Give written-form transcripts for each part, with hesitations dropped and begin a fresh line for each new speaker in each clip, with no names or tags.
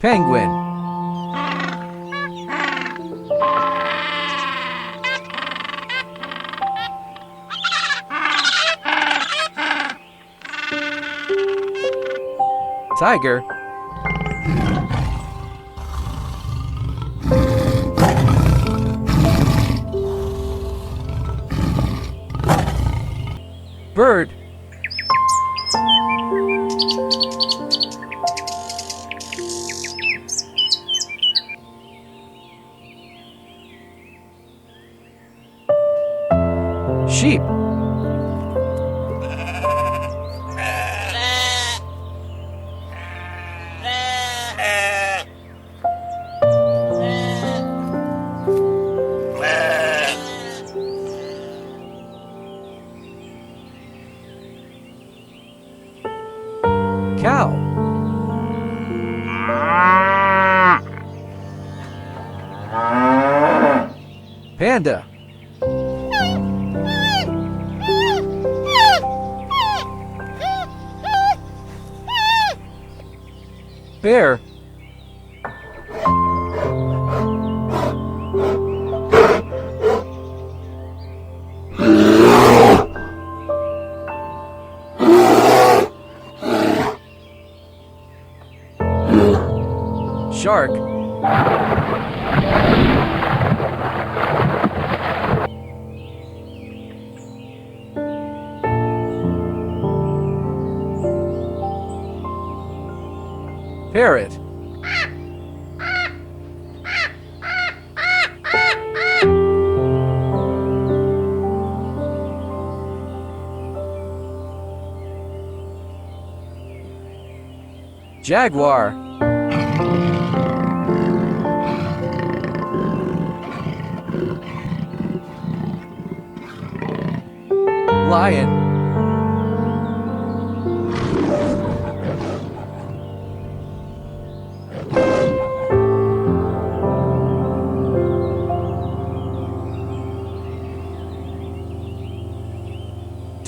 Penguin. Tiger. Bird. Sheep. Cow. Panda. Bear. Shark. Parrot. Jaguar. Lion.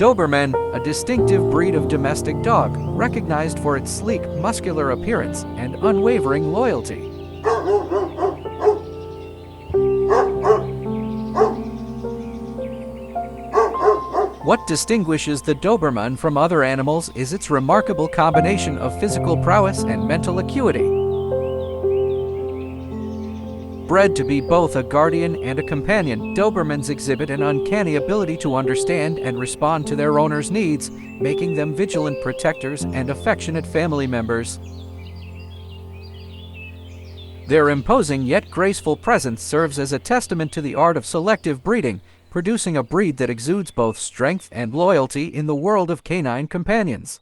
Doberman, a distinctive breed of domestic dog, recognized for its sleek, muscular appearance and unwavering loyalty. What distinguishes the Doberman from other animals is its remarkable combination of physical prowess and mental acuity. Bred to be both a guardian and a companion, Dobermans exhibit an uncanny ability to understand and respond to their owner's needs, making them vigilant protectors and affectionate family members. Their imposing yet graceful presence serves as a testament to the art of selective breeding, producing a breed that exudes both strength and loyalty in the world of canine companions.